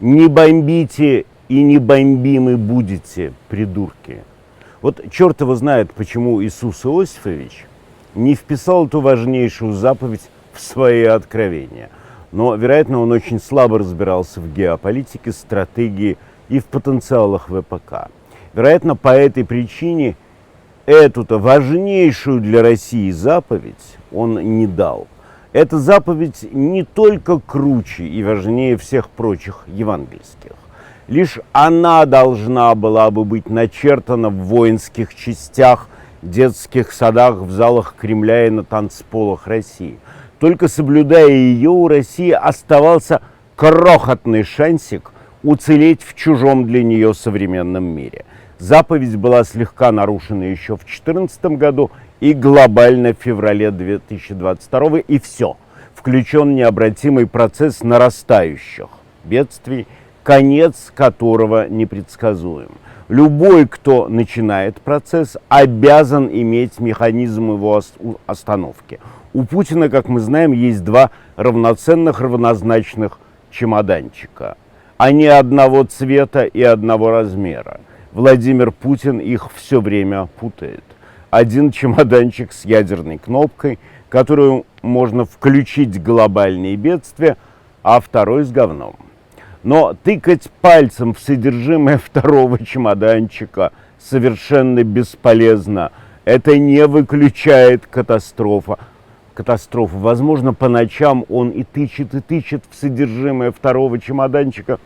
Не бомбите и не бомбимы будете, придурки. Вот черт его знает, почему Иисус Иосифович не вписал эту важнейшую заповедь в свои откровения. Но, вероятно, он очень слабо разбирался в геополитике, стратегии и в потенциалах ВПК. Вероятно, по этой причине эту-то важнейшую для России заповедь он не дал. Эта заповедь не только круче и важнее всех прочих евангельских. Лишь она должна была бы быть начертана в воинских частях, детских садах, в залах Кремля и на танцполах России. Только соблюдая ее, у России оставался крохотный шансик уцелеть в чужом для нее современном мире. Заповедь была слегка нарушена еще в 2014 году и глобально в феврале 2022, и все. Включен необратимый процесс нарастающих бедствий, конец которого непредсказуем. Любой, кто начинает процесс, обязан иметь механизм его остановки. У Путина, как мы знаем, есть два равноценных, равнозначных чемоданчика. Они одного цвета и одного размера. Владимир Путин их все время путает. Один чемоданчик с ядерной кнопкой, которую можно включить в глобальные бедствия, а второй с говном. Но тыкать пальцем в содержимое второго чемоданчика совершенно бесполезно. Это не выключает катастрофу. Возможно, по ночам он и тычет в содержимое второго чемоданчика,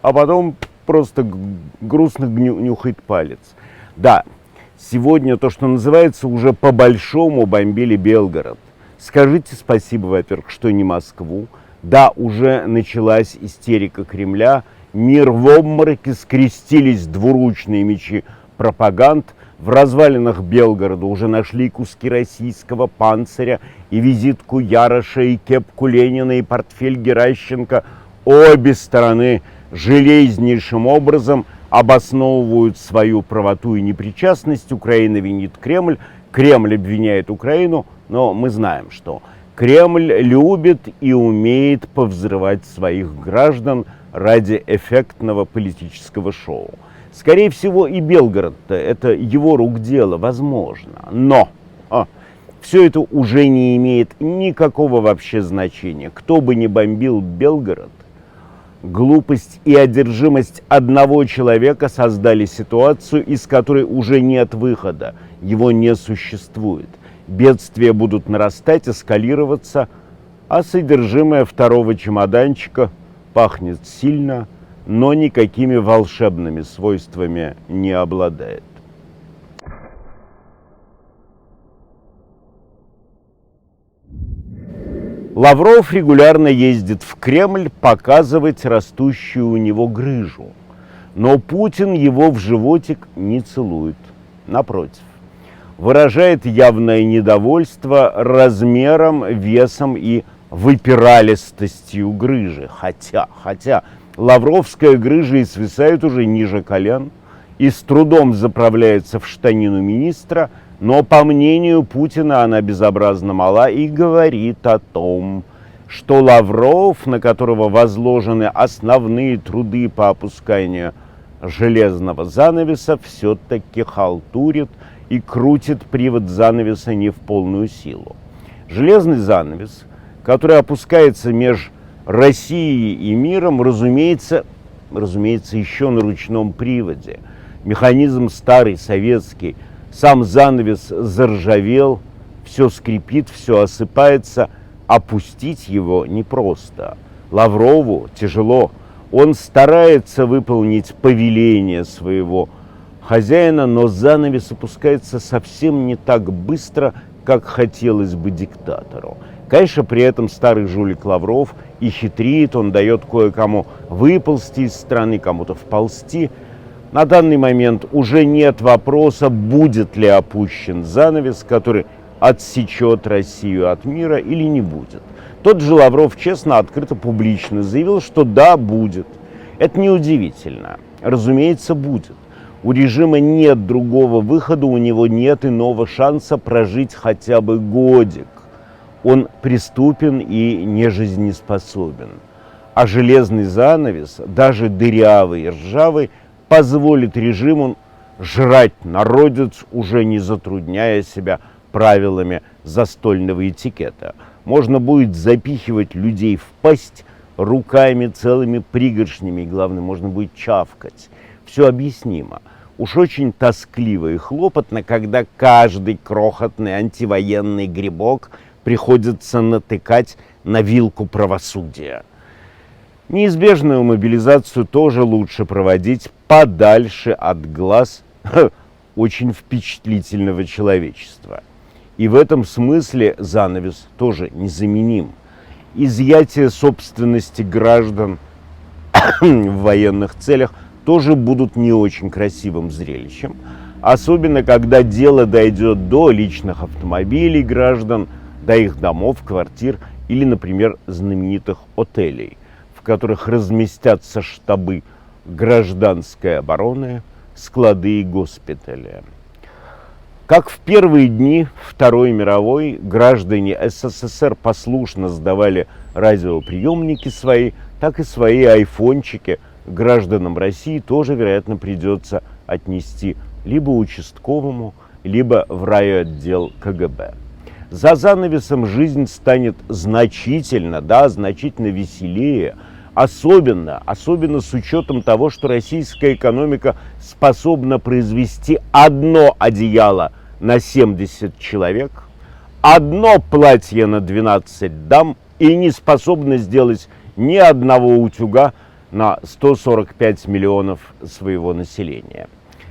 а потом просто грустно нюхает палец. Да, сегодня то, что называется, уже по-большому бомбили Белгород. Скажите спасибо, во-первых, что не Москву. Да, уже началась истерика Кремля. Мир в обмороке, скрестились двуручные мечи пропаганд. В развалинах Белгорода уже нашли куски российского панциря и визитку Яроша, и кепку Ленина, и портфель Геращенко. Обе стороны железнейшим образом обосновывают свою правоту и непричастность. Украина винит Кремль, Кремль обвиняет Украину, но мы знаем, что Кремль любит и умеет повзрывать своих граждан ради эффектного политического шоу. Скорее всего, и Белгород-то это его рук дело, возможно. Но все это уже не имеет никакого вообще значения. Кто бы ни бомбил Белгород, глупость и одержимость одного человека создали ситуацию, из которой уже нет выхода. Его не существует. Бедствия будут нарастать, эскалироваться, а содержимое второго чемоданчика пахнет сильно, но никакими волшебными свойствами не обладает. Лавров регулярно ездит в Кремль показывать растущую у него грыжу, но Путин его в животик не целует, напротив. Выражает явное недовольство размером, весом и выпиралистостью грыжи. Хотя лавровская грыжа и свисает уже ниже колен и с трудом заправляется в штанину министра, но, по мнению Путина, она безобразно мала и говорит о том, что Лавров, на которого возложены основные труды по опусканию железного занавеса, все-таки халтурит и крутит привод занавеса не в полную силу. Железный занавес, который опускается между Россией и миром, разумеется, еще на ручном приводе. Механизм старый, советский. Сам занавес заржавел, все скрипит, все осыпается. Опустить его непросто. Лаврову тяжело. Он старается выполнить повеление своего хозяина, но занавес опускается совсем не так быстро, как хотелось бы диктатору. Конечно, при этом старый жулик Лавров и хитрит, он дает кое-кому выползти из страны, кому-то вползти. На данный момент уже нет вопроса, будет ли опущен занавес, который отсечет Россию от мира, или не будет. Тот же Лавров честно, открыто, публично заявил, что да, будет. Это неудивительно. Разумеется, будет. У режима нет другого выхода, у него нет иного шанса прожить хотя бы годик. Он преступен и нежизнеспособен. А железный занавес, даже дырявый и ржавый, позволит режиму жрать народец, уже не затрудняя себя правилами застольного этикета. Можно будет запихивать людей в пасть руками целыми пригоршнями, и главное, можно будет чавкать. Все объяснимо. Уж очень тоскливо и хлопотно, когда каждый крохотный антивоенный грибок приходится натыкать на вилку правосудия. Неизбежную мобилизацию тоже лучше проводить подальше от глаз очень впечатлительного человечества. И в этом смысле занавес тоже незаменим. Изъятие собственности граждан в военных целях тоже будут не очень красивым зрелищем, особенно когда дело дойдет до личных автомобилей граждан, до их домов, квартир или, например, знаменитых отелей, в которых разместятся штабы гражданской обороны, склады и госпитали. Как в первые дни Второй мировой граждане СССР послушно сдавали радиоприемники свои, так и свои айфончики гражданам России тоже, вероятно, придется отнести либо участковому, либо в райотдел КГБ. За занавесом жизнь станет значительно веселее, особенно с учетом того, что российская экономика способна произвести одно одеяло на 70 человек, одно платье на 12 дам и не способна сделать ни одного утюга на 145 миллионов своего населения.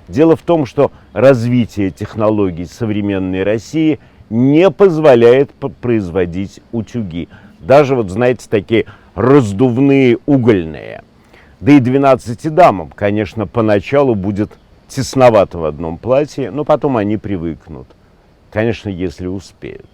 Дело в том, что развитие технологий современной России не позволяет производить утюги. Даже, знаете, такие раздувные угольные. Да и 12 дамам, конечно, поначалу будет тесновато в одном платье, но потом они привыкнут. Конечно, если успеют.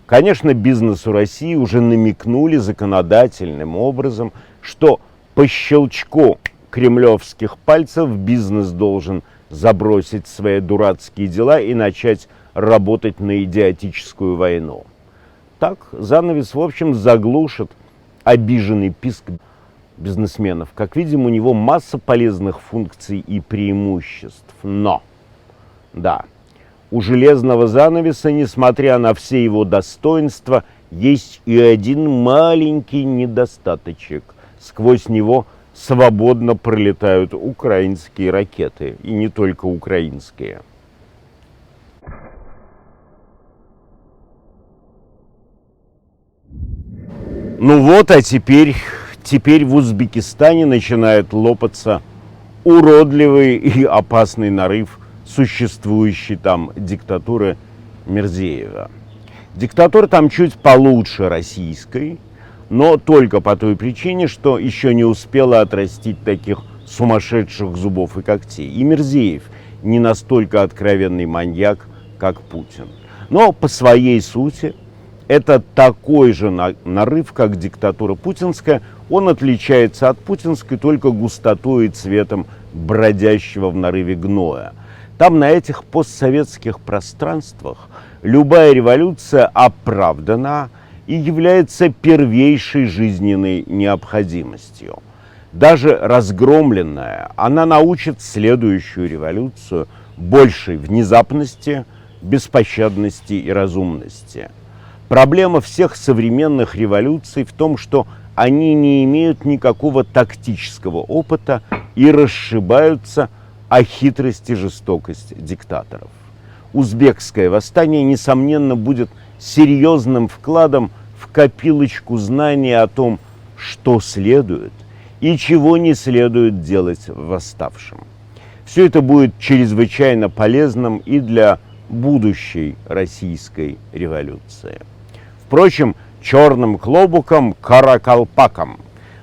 Конечно, бизнесу России уже намекнули законодательным образом, что по щелчку кремлевских пальцев бизнес должен забросить свои дурацкие дела и начать работать на идиотическую войну. Так занавес, в общем, заглушит обиженный писк бизнесменов. Как видим, у него масса полезных функций и преимуществ. Но, да, у железного занавеса, несмотря на все его достоинства, есть и один маленький недостаточек. Сквозь него свободно пролетают украинские ракеты. И не только украинские. Ну вот, а теперь в Узбекистане начинает лопаться уродливый и опасный нарыв существующей там диктатуры Мирзиева. Диктатура там чуть получше российской, но только по той причине, что еще не успела отрастить таких сумасшедших зубов и когтей. И Мирзиев не настолько откровенный маньяк, как Путин. Но по своей сути это такой же нарыв, как диктатура путинская. Он отличается от путинской только густотой и цветом бродящего в нарыве гноя. Там, на этих постсоветских пространствах, любая революция оправдана и является первейшей жизненной необходимостью. Даже разгромленная, она научит следующую революцию большей внезапности, беспощадности и разумности. Проблема всех современных революций в том, что они не имеют никакого тактического опыта и расшибаются о хитрость и жестокость диктаторов. Узбекское восстание, несомненно, будет серьезным вкладом в копилочку знаний о том, что следует и чего не следует делать восставшим. Все это будет чрезвычайно полезным и для будущей российской революции. Впрочем, черным клобукам, каракалпакам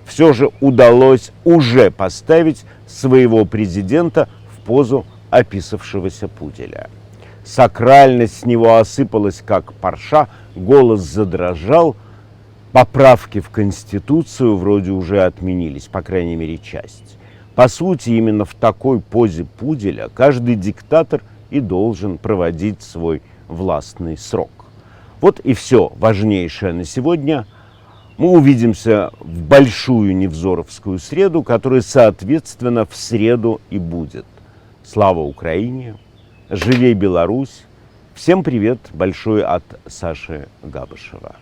все же удалось уже поставить своего президента в позу описавшегося пуделя. Сакральность с него осыпалась, как парша, голос задрожал, поправки в Конституцию вроде уже отменились, по крайней мере, часть. По сути, именно в такой позе пуделя каждый диктатор и должен проводить свой властный срок. Вот и все важнейшее на сегодня. Мы увидимся в большую Невзоровскую среду, которая, соответственно, в среду и будет. Слава Украине! Живей Беларусь! Всем привет большой от Саши Габышева.